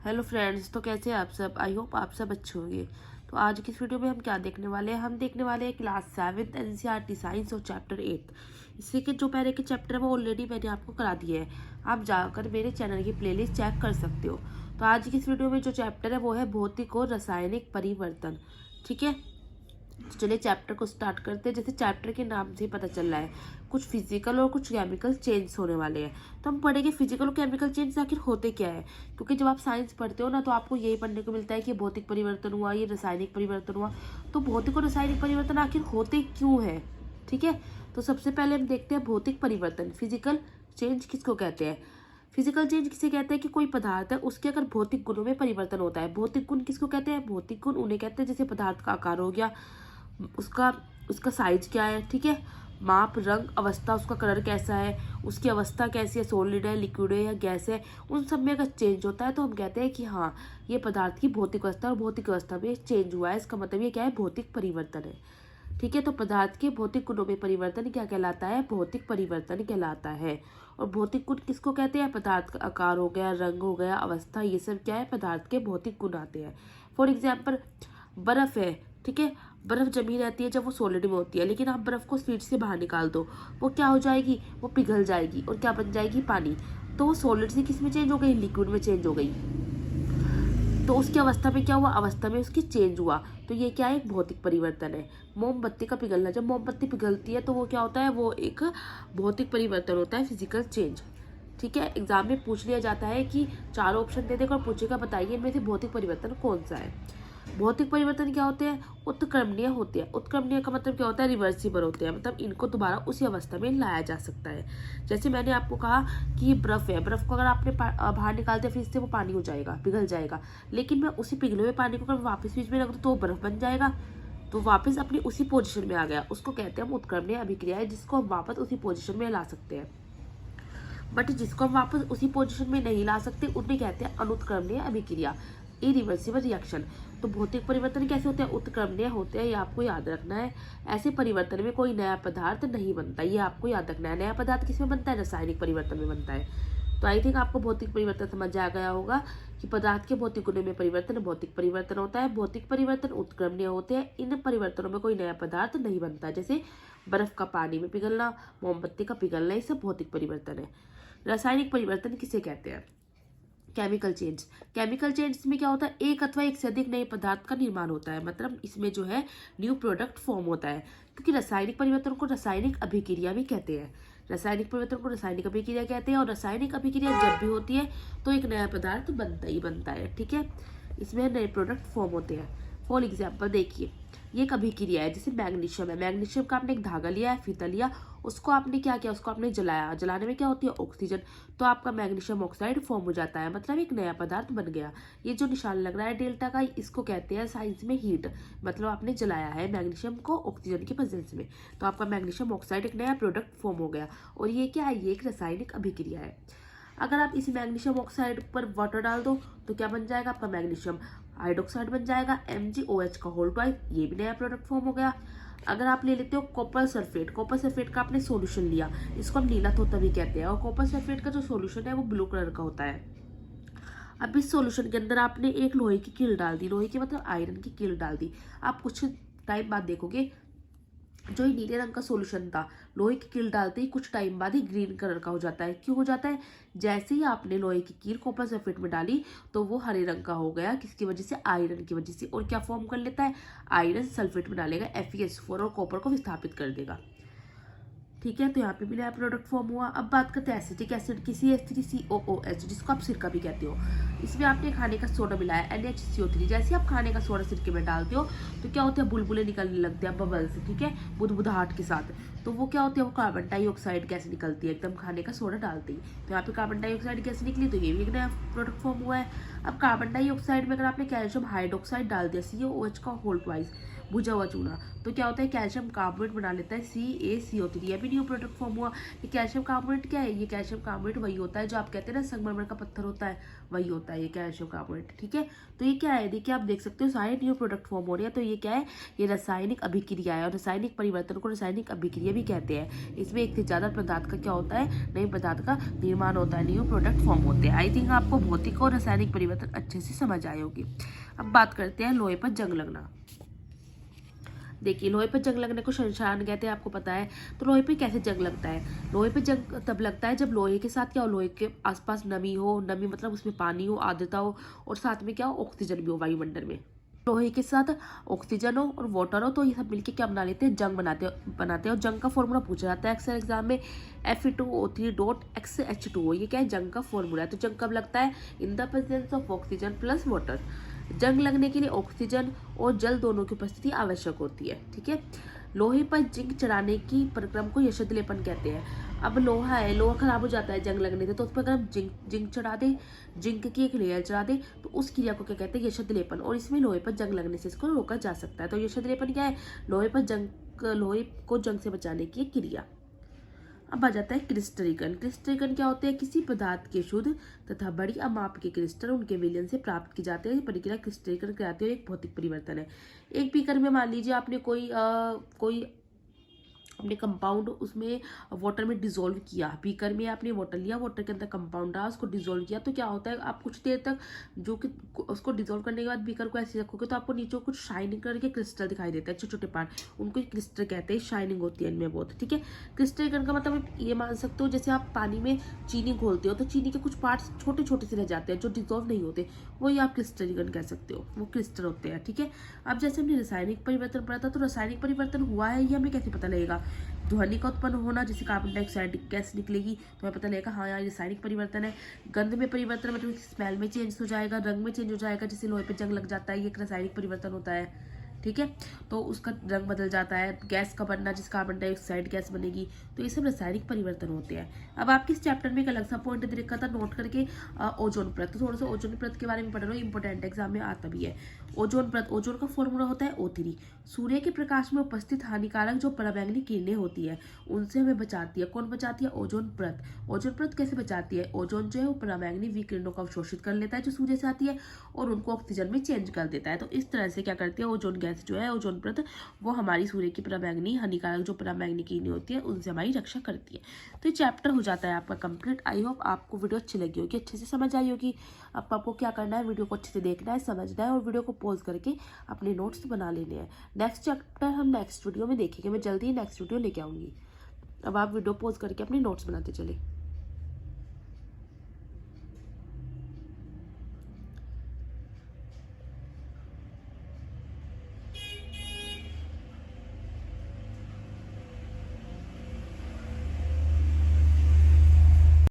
Hello friends, तो कैसे हैं आप सब। आई होप आप सब अच्छे होंगे। तो आज की इस वीडियो में हम क्या देखने वाले हैं, हम देखने वाले हैं क्लास 7 एनसीईआरटी साइंस और चैप्टर 8। इससे के जो पहले के चैप्टर है वो ऑलरेडी मैंने आपको करा दिए हैं। आप जाकर मेरे चैनल की प्लेलिस्ट चेक कर सकते हो। तो आज की इस वीडियो में जो चैप्टर है वो है भौतिक और रासायनिक परिवर्तन। ठीक है, तो चलिए चैप्टर को स्टार्ट करते हैं। जैसे चैप्टर के नाम से ही पता चल रहा है, कुछ फिजिकल और कुछ केमिकल चेंज होने वाले हैं। तो हम पढ़ेंगे फिजिकल और केमिकल चेंज आखिर होते क्या है, क्योंकि जब आप साइंस पढ़ते हो ना तो आपको यही पढ़ने को मिलता है कि भौतिक परिवर्तन हुआ, ये रासायनिक परिवर्तन हुआ। तो भौतिक और रासायनिक परिवर्तन आखिर होते क्यों है। ठीक है, तो सबसे पहले हम देखते हैं भौतिक परिवर्तन। फिजिकल चेंज किसको कहते हैं। फिजिकल चेंज किसे कहते हैं कि कोई पदार्थ है उसके अगर भौतिक गुणों में परिवर्तन होता है। भौतिक गुण किसको कहते हैं, भौतिक गुण उन्हें कहते हैं जैसे पदार्थ का आकार हो गया, उसका उसका साइज क्या है, ठीक है, माप, रंग, अवस्था, उसका कलर कैसा है, उसकी अवस्था कैसी है, सॉलिड है, लिक्विड है या गैस है, उन सब में अगर चेंज होता है तो हम कहते हैं कि हाँ ये पदार्थ की भौतिक अवस्था और भौतिक अवस्था में चेंज हुआ है। इसका मतलब ये क्या है, भौतिक परिवर्तन है। ठीक है, तो पदार्थ के भौतिक गुणों में परिवर्तन क्या कहलाता है, भौतिक परिवर्तन कहलाता है। और भौतिक गुण किसको कहते हैं, पदार्थ का आकार हो गया, रंग हो गया, अवस्था, ये सब क्या है, पदार्थ के भौतिक गुण आते हैं। फॉर एग्जाम्पल बर्फ है, ठीक है, बर्फ जमी रहती है जब वो सॉलिड में होती है, लेकिन आप बर्फ को स्पीड से बाहर निकाल दो, वो क्या हो जाएगी, वो पिघल जाएगी और क्या बन जाएगी, पानी। तो वो सॉलिड से किस में चेंज हो गई, लिक्विड में चेंज हो गई। तो उसकी अवस्था में क्या हुआ, अवस्था में उसकी चेंज हुआ। तो ये क्या है, एक भौतिक परिवर्तन है। मोमबत्ती का पिघलना, जब मोमबत्ती पिघलती है तो वो क्या होता है, वो एक भौतिक परिवर्तन होता है, फिजिकल चेंज। ठीक है, एग्जाम में पूछ लिया जाता है कि चारों ऑप्शन दे देगा और पूछेगा बताइए इनमें से भौतिक परिवर्तन कौन सा है। भौतिक परिवर्तन क्या होते हैं, उत्क्रमणीय होते हैं। उत्क्रमणीय का मतलब क्या होता है, रिवर्सिबल होते हैं, मतलब इनको दोबारा उसी अवस्था में लाया जा सकता है। जैसे मैंने आपको कहा कि ये बर्फ है, बर्फ को अगर आपने बाहर निकाल दिया फ्रिज से वो पानी हो जाएगा, पिघल जाएगा। लेकिन मैं उसी पिघले हुए पानी को अगर वापस फ्रिज में रख दूँ तो वो बर्फ बन जाएगा, तो वापस अपनी उसी पोजीशन में आ गया। उसको कहते हैं हम उत्क्रमणीय अभिक्रिया है, जिसको हम वापस उसी पोजीशन में ला सकते हैं। बट जिसको हम वापस उसी पोजीशन में नहीं ला सकते उन्हें कहते हैं अनुत्क्रमणीय अभिक्रिया, इरिवर्सिबल रिएक्शन। तो भौतिक परिवर्तन कैसे होते हैं, उत्क्रमणीय होते हैं, ये आपको याद रखना है। ऐसे परिवर्तन में कोई नया पदार्थ नहीं बनता, ये आपको याद रखना है। नया पदार्थ किसमें बनता है, रासायनिक परिवर्तन में बनता है। तो आई थिंक आपको भौतिक परिवर्तन समझ आ गया होगा कि पदार्थ के भौतिक गुणों में परिवर्तन भौतिक परिवर्तन होता है। भौतिक परिवर्तन उत्क्रमणीय होते हैं, इन परिवर्तनों में कोई नया पदार्थ नहीं बनता। जैसे बर्फ का पानी में पिघलना, मोमबत्ती का पिघलना, ये सब भौतिक परिवर्तन है। रासायनिक परिवर्तन किसे कहते हैं, केमिकल चेंज। केमिकल चेंज में क्या होता है, एक अथवा एक से अधिक नए पदार्थ का निर्माण होता है, मतलब इसमें जो है न्यू प्रोडक्ट फॉर्म होता है। क्योंकि रासायनिक परिवर्तन को रासायनिक अभिक्रिया भी कहते हैं। रासायनिक परिवर्तन को रासायनिक अभिक्रिया कहते हैं, और रासायनिक अभिक्रिया जब भी होती है तो एक नया पदार्थ बनता ही बनता है। ठीक है, इसमें नए प्रोडक्ट फॉर्म होते हैं। फॉर एग्जाम्पल देखिए, ये एक अभिक्रिया है, जैसे मैग्नीशियम है। मैग्नीशियम का आपने एक धागा लिया है, फीता लिया, उसको आपने क्या किया, उसको आपने जलाया। जलाने में क्या होती है, ऑक्सीजन। तो आपका मैग्नीशियम ऑक्साइड फॉर्म हो जाता है, मतलब एक नया पदार्थ बन गया। ये जो निशान लग रहा है डेल्टा का, इसको कहते हैं साइंस में हीट, मतलब आपने जलाया है मैग्नीशियम को ऑक्सीजन की प्रेजेंस में, तो आपका मैग्नीशियम ऑक्साइड एक नया प्रोडक्ट फॉर्म हो गया। और ये क्या है, ये एक रासायनिक अभिक्रिया है। अगर आप इसी मैग्नीशियम ऑक्साइड पर वाटर डाल दो तो क्या बन जाएगा, आपका मैग्नीशियम हाइड्रोक्साइड बन जाएगा, MgOH का होल ट्वाइस, ये भी नया प्रोडक्ट फॉर्म हो गया। अगर आप ले लेते हो कॉपर सल्फेट, कॉपर सल्फेट का आपने सॉल्यूशन लिया, इसको हम नीला तोता भी कहते हैं, और कॉपर सल्फेट का जो सॉल्यूशन है वो ब्लू कलर का होता है। अब इस सॉल्यूशन के अंदर आपने एक लोहे की कील डाल दी, लोहे की मतलब आयरन की कील डाल दी। आप कुछ टाइम बाद देखोगे जो ये नीले रंग का सॉल्यूशन था, लोहे की कील डालते ही कुछ टाइम बाद ही ग्रीन कलर का हो जाता है। क्यों हो जाता है, जैसे ही आपने लोहे की कील कॉपर सल्फेट में डाली तो वो हरे रंग का हो गया, किसकी वजह से, आयरन की वजह से। और क्या फॉर्म कर लेता है, आयरन सल्फेट में डालेगा FeS4 और कॉपर को विस्थापित कर देगा। ठीक है, तो यहाँ पे भी नया प्रोडक्ट फॉर्म हुआ। अब बात करते हैं एसिटिक एसिड की, CH3COOH, जिसको आप सिरका भी कहते हो। इसमें आपने खाने का सोडा मिलाया, NaCO3। जैसे आप खाने का सोडा सिरके में डालते हो तो क्या होता है, बुलबुले निकलने लगते हैं बबल्स, ठीक है, बुदबुदाहट के साथ। तो वो क्या होती है, वो कार्बन डाइऑक्साइड गैस निकलती है एकदम खाने का सोडा डालते ही। तो यहाँ पे कार्बन डाइऑक्साइड गैस निकली, तो ये भी एक नया प्रोडक्ट फॉर्म हुआ है। अब कार्बन डाइऑक्साइड में अगर आपने कैल्शियम हाइड्रोक्साइड डाल दिया, COOH का होल ट्वाइस, भुजा हुआ चूना, तो क्या होता है, कैल्शियम कार्बोनेट बना लेता है, CaCO3। ये भी न्यू प्रोडक्ट फॉर्म हुआ। ये कैल्शियम कार्बोनेट क्या है, ये कैल्शियम कार्बोनेट वही होता है जो आप कहते हैं ना संगमरमर का पत्थर होता है, वही होता है ये कैल्शियम कार्बोनेट। ठीक है, तो ये क्या है, देखिए आप देख सकते हो सारे न्यू प्रोडक्ट फॉर्म हो रहे हैं। तो ये क्या है, ये रासायनिक अभिक्रिया है, और रासायनिक परिवर्तन को रासायनिक अभिक्रिया भी भी कहते हैं। इसमें एक से ज़्यादा पदार्थ का क्या होता है, नए पदार्थ का निर्माण होता है, न्यू प्रोडक्ट फॉर्म होते हैं। आई थिंक आपको भौतिक और रासायनिक परिवर्तन अच्छे से समझ आए होगी। अब बात करते हैं लोहे पर जंग लगना। देखिए, लोहे पर जंग लगने को शमशान कहते हैं, आपको पता है। तो लोहे पे कैसे जंग लगता है? लोहे पे जंग तब लगता है जब लोहे के साथ क्या हो, लोहे के आसपास नमी हो, नमी मतलब उसमें पानी हो, आर्द्रता हो, और साथ में क्या हो, ऑक्सीजन भी हो वायुमंडल में। लोहे के साथ ऑक्सीजन हो और वाटर हो, तो ये सब मिलके क्या बना लेते हैं, जंग बनाते हैं। और जंग का फॉर्मूला पूछा जाता है अक्सर एग्जाम में, Fe2O3.XH2O। ये क्या है, जंग का फॉर्मूला है। तो जंग कब लगता है, in the presence of oxygen plus water. जंग लगने के लिए ऑक्सीजन और जल दोनों की उपस्थिति आवश्यक होती है, ठीक है। लोहे पर जिंक चढ़ाने की प्रक्रम को यशद लेपन कहते हैं। अब लोहा है, लोहा खराब हो जाता है जंग लगने से, तो उस पर अगर हम जिंक चढ़ा दे, जिंक की एक लेयर चढ़ा दे, तो उस क्रिया को क्या कहते हैं, यशद लेपन। और इसमें लोहे पर जंग लगने से इसको रोका जा सकता है। तो यशद लेपन क्या है, लोहे को जंग से बचाने की क्रिया। अब आ जाता है क्रिस्टलीकरण। क्रिस्टलीकरण क्या होते हैं, किसी पदार्थ के शुद्ध तथा बड़ी अमाप के क्रिस्टल उनके विलयन से प्राप्त की जाते हैं। प्रक्रिया क्रिस्टलीकरण कहलाती है, एक भौतिक परिवर्तन है। एक बीकर में मान लीजिए आपने कोई अपने कंपाउंड उसमें वाटर में डिजोल्व किया, बीकर में आपने वाटर लिया, वाटर के अंदर कंपाउंड डाला, उसको डिजोल्व किया, तो क्या होता है, आप कुछ देर तक जो कि उसको डिजोल्व करने के बाद बीकर को ऐसे रखोगे तो आपको नीचे कुछ शाइनिंग करके क्रिस्टल दिखाई देता है, छोटे छोटे पार्ट, उनको क्रिस्टल कहते हैं। शाइनिंग होती है इनमें बहुत, ठीक है। क्रिस्टलीकरण का मतलब आप ये मान सकते हो, जैसे आप पानी में चीनी घोलते हो तो चीनी के कुछ पार्ट्स छोटे छोटे से रह जाते हैं जो डिजोल्व नहीं होते, वही आप क्रिस्टलीकरण कह सकते हो, वो क्रिस्टल होते हैं, ठीक है। अब जैसे हमने रासायनिक परिवर्तन पढ़ा था, तो रासायनिक परिवर्तन हुआ है ये हमें कैसे पता लगेगा, ध्वनि का उत्पन्न होना, जैसे कार्बन डाइऑक्साइड गैस निकलेगी तो हमें पता लगेगा हाँ यार रासायनिक परिवर्तन है। गंध में परिवर्तन मतलब स्मेल में चेंज हो जाएगा, रंग में चेंज हो जाएगा, जैसे लोहे पे जंग लग जाता है, ये एक रासायनिक परिवर्तन होता है, ठीक है। तो उसका रंग बदल जाता है, गैस का बनना, जिस कार्बन डाइऑक्साइड गैस बनेगी, तो ये सब रासायनिक परिवर्तन होते हैं। अब आपके इस चैप्टर में एक अलग सा पॉइंट दे रखा था, नोट करके, ओजोन परत। तो थोड़ा सा ओजोन परत के बारे में पढ़ लो, इंपॉर्टेंट एग्जाम में आता भी है। ओजोन परत, ओजोन का फॉर्मूला होता है O3। सूर्य के प्रकाश में उपस्थित हानिकारक जो पराबैंगनी किरणें होती है उनसे हमें बचाती है। कौन बचाती है, ओजोन परत। ओजोन परत कैसे बचाती है, ओजोन जो है वो पराबैंगनी विकिरणों को अवशोषित कर लेता है जो सूर्य से आती है, और उनको ऑक्सीजन में चेंज कर देता है। तो इस तरह से क्या करती है, ओजोन गैस जो है, ओजोन परत, वो हमारी सूर्य की पराबैंगनी हानिकारक जो पराबैंगनी किरणें होती है उनसे हमारी रक्षा करती है। तो ये चैप्टर हो जाता है आपका कंप्लीट। आई होप आपको वीडियो अच्छी लगी होगी, अच्छे से समझ आई होगी। अब आपको क्या करना है, वीडियो को अच्छे से देखना है, समझना है, और वीडियो को पॉज करके अपने नोट्स बना लेने हैं। नेक्स्ट चैप्टर हम नेक्स्ट वीडियो में देखेंगे, मैं जल्दी ही नेक्स्ट वीडियो लेके आऊँगी। अब आप वीडियो पॉज करके अपने नोट्स बनाते चले।